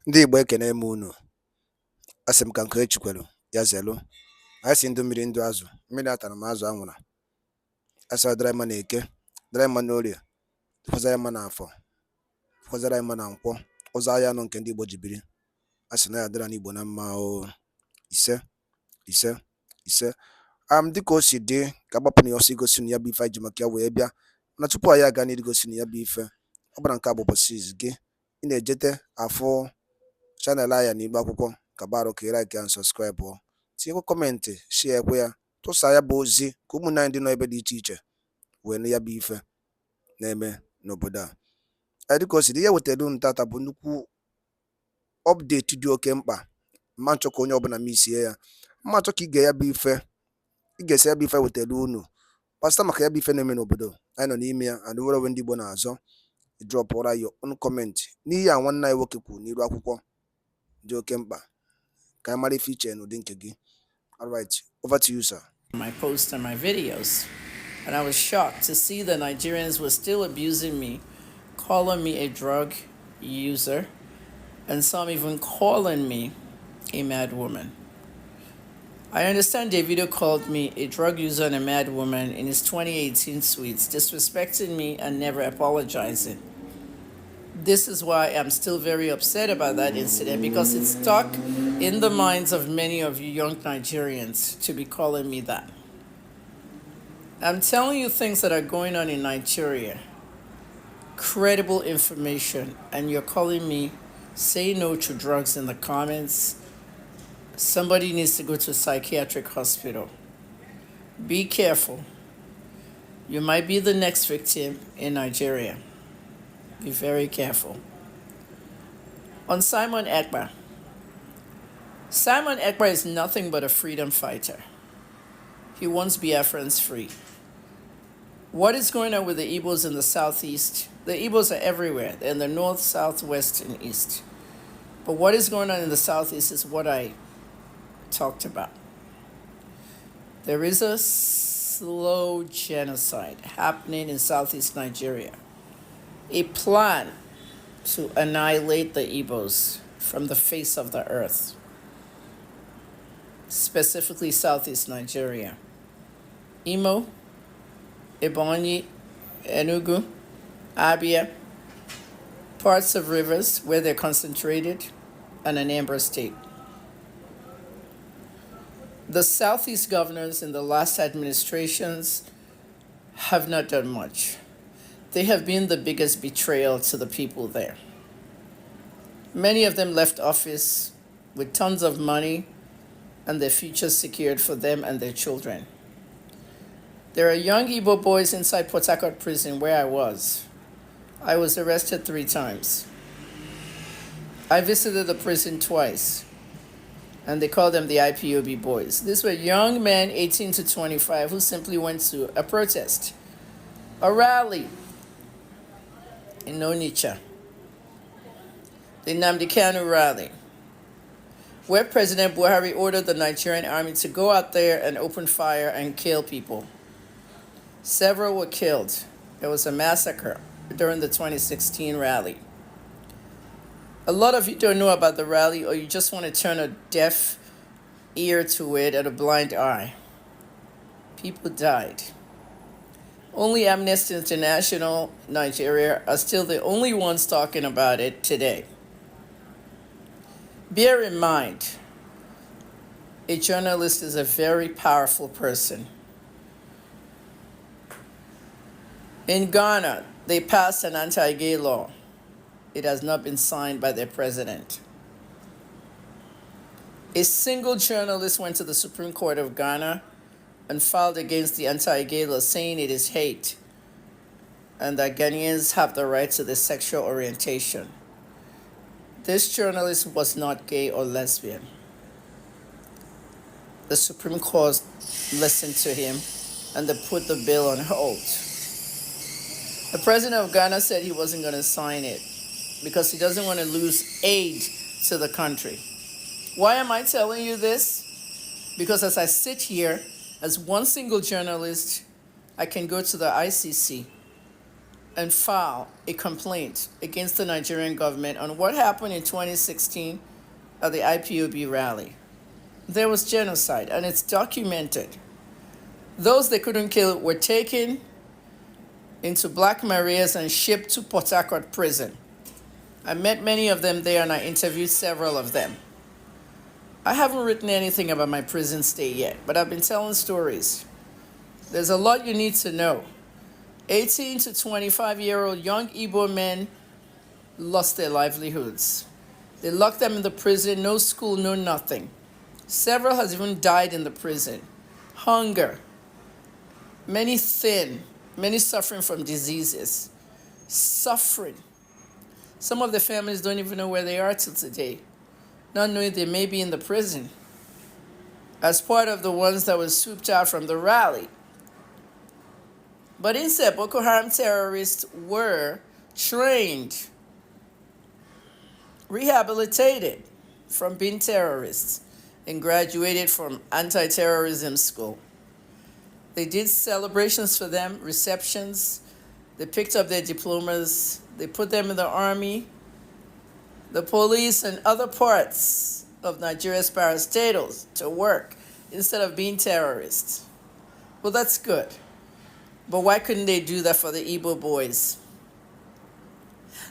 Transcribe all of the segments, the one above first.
Ndị Igbo ekene m unu. Asị m ka nke echikwelu ya zelu. Anyị si ndụ mmiri ndụ azụ, mmiri atara m azụ anwụra. Asị ọ dịrị mma na eke, dịrị mma n'orie, fọzara mma n'afọ, fọzara mma na nkwọ, ụzọ ahịa anọ nke ndị Igbo ji biri. Asị na ya dịra n'Igbo na mma o. Ise ise ise. Dịka o si dị ka agbapụ na ya ọsọ igosi na ya bụ ife anyị ji maka ya wee bịa. Mana tupu anyị aga n'iru igosi na ya bụ ife, ọ bụla nke a bụ ụbọchị izu gị, ị na-ejete afụ chanel anyị n'Igbo akwụkwọ ka barụ ka ị like and subscribe ọ, tinyekwa kọmentị, share ekwe ya, tụsa ya bụ ozi ka ụmụnne anyị dị n'ebe dị iche iche wee nụ ya bụ ife na-eme n'obodo a. Dịka o si dị, ihe wetara unu tata bụ nnukwu ọpdeti dị oke mkpa. Mma nchọ ka onye ọbụla misie ya, mma nchọ ka ị ga ya bụ ife, ị ga-esi ya bụ ife wetara unu kpasịta maka ya bụ ife na-eme n'obodo anyị nọ n'ime ya, and were ndị Igbo na-azọ drọpụra ya ọnụ kọmentị n'ihe a nwanne anyị nwoke kwuru n'iru akwụkwọ dị oke mkpa ka anyị mara ife iche n'ụdị nke gị. Alright, over to you, sir. My posts and my videos, and I was shocked to see the Nigerians were still abusing me, calling me a drug user, and some even calling me a mad woman. I understand Davido called me a drug user and a mad woman in his 2018 tweets, disrespecting me and never apologizing. This is why I'm still very upset about that incident, because it's stuck in the minds of many of you young Nigerians to be calling me that. I'm telling you things that are going on in Nigeria, credible information, and you're calling me say no to drugs in the comments. Somebody needs to go to a psychiatric hospital. Be careful. You might be the next victim in Nigeria. Be very careful. On Simon Ekpa. Simon Ekpa is nothing but a freedom fighter. He wants Biafrans free. What is going on with the Igbos in the southeast? The Igbos are everywhere. They're in the north, south, west, and east. But what is going on in the southeast is what I talked about. There is a slow genocide happening in southeast Nigeria. A plan to annihilate the Igbos from the face of the earth, specifically southeast Nigeria. Imo, Ebonyi, Enugu, Abia, parts of rivers where they're concentrated, and Anambra State. The southeast governors in the last administrations have not done much. They have been the biggest betrayal to the people there. Many of them left office with tons of money and their future secured for them and their children. There are young Igbo boys inside Port Harcourt prison where I was. I was arrested 3 times. I visited the prison twice, and they call them the IPOB boys. These were young men, 18 to 25, who simply went to a protest, a rally in Onitsha, the Nnamdi Kanu rally, where President Buhari ordered the Nigerian army to go out there and open fire and kill people. Several were killed. There was a massacre during the 2016 rally. A lot of you don't know about the rally, or you just want to turn a deaf ear to it and a blind eye. People died. Only Amnesty International Nigeria are still the only ones talking about it today. Bear in mind, a journalist is a very powerful person. In Ghana, they passed an anti-gay law. It has not been signed by their president. A single journalist went to the Supreme Court of Ghana and filed against the anti-gay law, saying it is hate and that Ghanaians have the right to their sexual orientation. This journalist was not gay or lesbian. The Supreme Court listened to him and they put the bill on hold. The president of Ghana said he wasn't going to sign it because he doesn't want to lose aid to the country. Why am I telling you this? Because as I sit here, as one single journalist, I can go to the ICC and file a complaint against the Nigerian government on what happened in 2016 at the IPOB rally. There was genocide, and it's documented. Those they couldn't kill were taken into Black Marias and shipped to Port Harcourt prison. I met many of them there, and I interviewed several of them. I haven't written anything about my prison stay yet, but I've been telling stories. There's a lot you need to know. 18 to 25-year-old young Igbo men lost their livelihoods. They locked them in the prison, no school, no nothing. Several has even died in the prison. Hunger, many thin, many suffering from diseases. Suffering. Some of the families don't even know where they are till today, not knowing they may be in the prison as part of the ones that were swooped out from the rally. But instead, Boko Haram terrorists were trained, rehabilitated from being terrorists, and graduated from anti-terrorism school. They did celebrations for them, receptions. They picked up their diplomas. They put them in the army, the police, and other parts of Nigeria's parastatals to work instead of being terrorists. Well, that's good. But why couldn't they do that for the Igbo boys?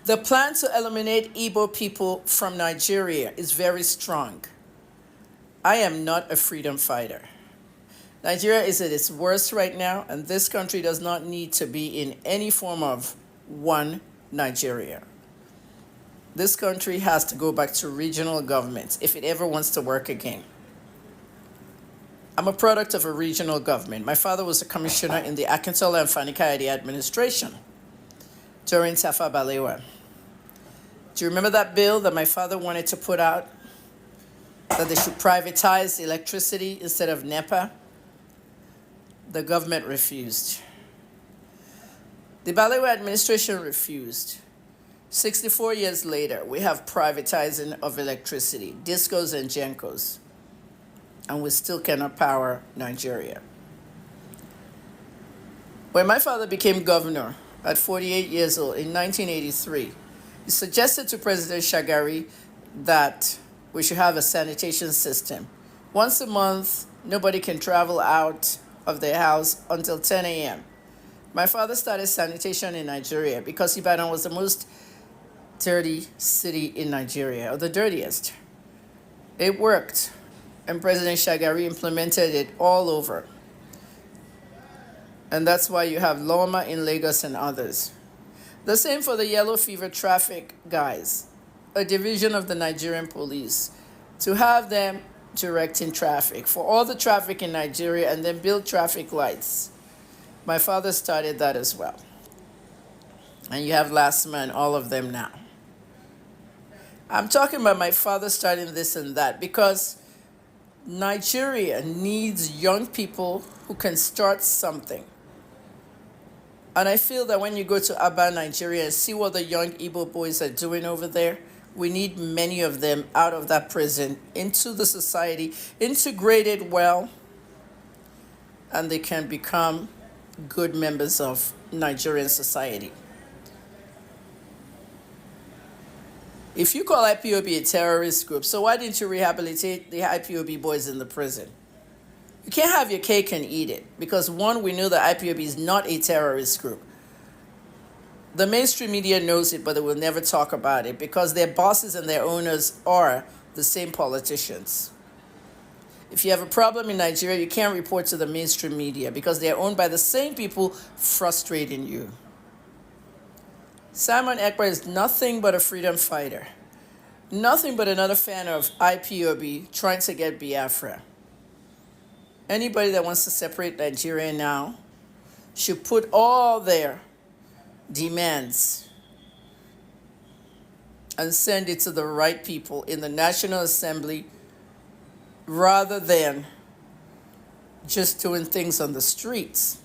The plan to eliminate Igbo people from Nigeria is very strong. I am not a freedom fighter. Nigeria is at its worst right now, and this country does not need to be in any form of one Nigeria. This country has to go back to regional governments if it ever wants to work again. I'm a product of a regional government. My father was a commissioner in the Akintola and Fani Kayode administration during Tafawa Balewa. Do you remember that bill that my father wanted to put out, that they should privatize electricity instead of NEPA? The government refused. The Balewa administration refused. 64 years later, we have privatizing of electricity, discos and gencos, and we still cannot power Nigeria. When my father became governor at 48 years old in 1983, he suggested to President Shagari that we should have a sanitation system. Once a month, nobody can travel out of their house until 10 a.m. My father started sanitation in Nigeria because Ibadan was the most dirty city in Nigeria, or the dirtiest. It worked, and President Shagari implemented it all over. And that's why you have Loma in Lagos and others. The same for the yellow fever traffic guys, a division of the Nigerian police, to have them directing traffic for all the traffic in Nigeria and then build traffic lights. My father started that as well. And you have LASMA and all of them now. I'm talking about my father starting this and that because Nigeria needs young people who can start something. And I feel that when you go to Aba, Nigeria, and see what the young Igbo boys are doing over there, we need many of them out of that prison into the society, integrated well, and they can become good members of Nigerian society. If you call IPOB a terrorist group, so why didn't you rehabilitate the IPOB boys in the prison? You can't have your cake and eat it, because one, we know that IPOB is not a terrorist group. The mainstream media knows it, but they will never talk about it because their bosses and their owners are the same politicians. If you have a problem in Nigeria, you can't report to the mainstream media because they're owned by the same people frustrating you. Simon Ekpa is nothing but a freedom fighter, nothing but another fan of IPOB trying to get Biafra. Anybody that wants to separate Nigeria now should put all their demands and send it to the right people in the National Assembly rather than just doing things on the streets.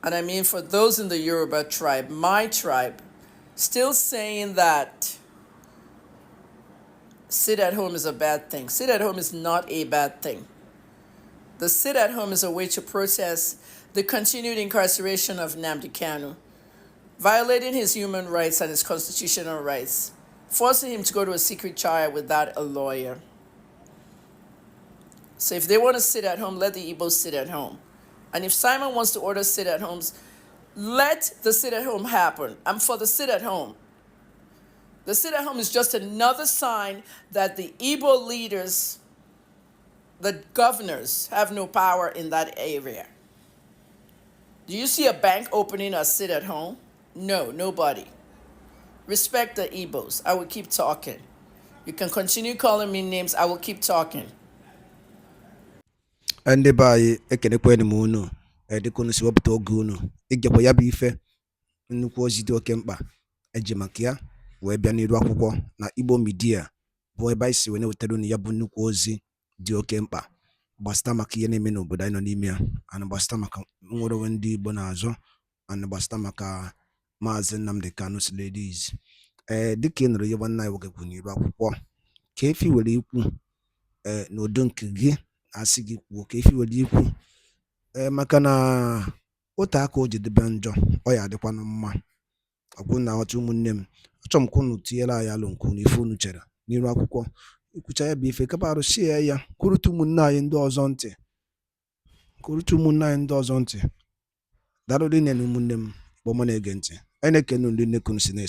And I mean, for those in the Yoruba tribe, my tribe, still saying that sit at home is a bad thing. Sit at home is not a bad thing. The sit at home is a way to protest the continued incarceration of Nnamdi Kanu, violating his human rights and his constitutional rights, forcing him to go to a secret trial without a lawyer. So if they want to sit at home, let the Igbos sit at home. And if Simon wants to order sit at homes, let the sit at home happen. I'm for the sit at home. The sit at home is just another sign that the Igbo leaders, the governors, have no power in that area. Do you see a bank opening a sit at home? No, nobody. Respect the Igbos. I will keep talking. You can continue calling me names. I will keep talking. Ndị be anyị ekenekwanụ m unu dịka unu si wepụta oge unu igekwa ya bụ ife nnukwu ozi dị oke mkpa eji maka ya wee bịa n'iru akwụkwọ na Igbo Media bụ ebe anyị si wee na-wetara unu ya bụ nnukwu ozi dị oke mkpa gbasịta maka ihe na-eme n'obodo anyị nọ n'ime ya, ana gbasịta maka nnwere onwe ndị Igbo na-azọ, ana gbasịta maka Maazị Nnamdi Kanu Ladies. Dịka ị nụrụ ihe nwanne anyị nwoke kwuru n'iru akwụkwọ, ka efi were ikwu n'udo nke gị asị gị kwuo ka efi were ikwu maka na otu aka o ji dịbe njọ ọ ya adịkwanụ mma. Ọkwụ na aghọta ụmụnne m, achọrọ m ka unu tinyere anyị alụ nke unu ife unu chere n'iru akwụkwọ, ikwucha ya bụ ife kapa arụsie ya kwurute ụmụnne anyị ndị ọzọ ntị. Daalụ rinne na ụmụnne m bụ ọma na-ege ntị. Anyị na-ekene ndị nnekunu si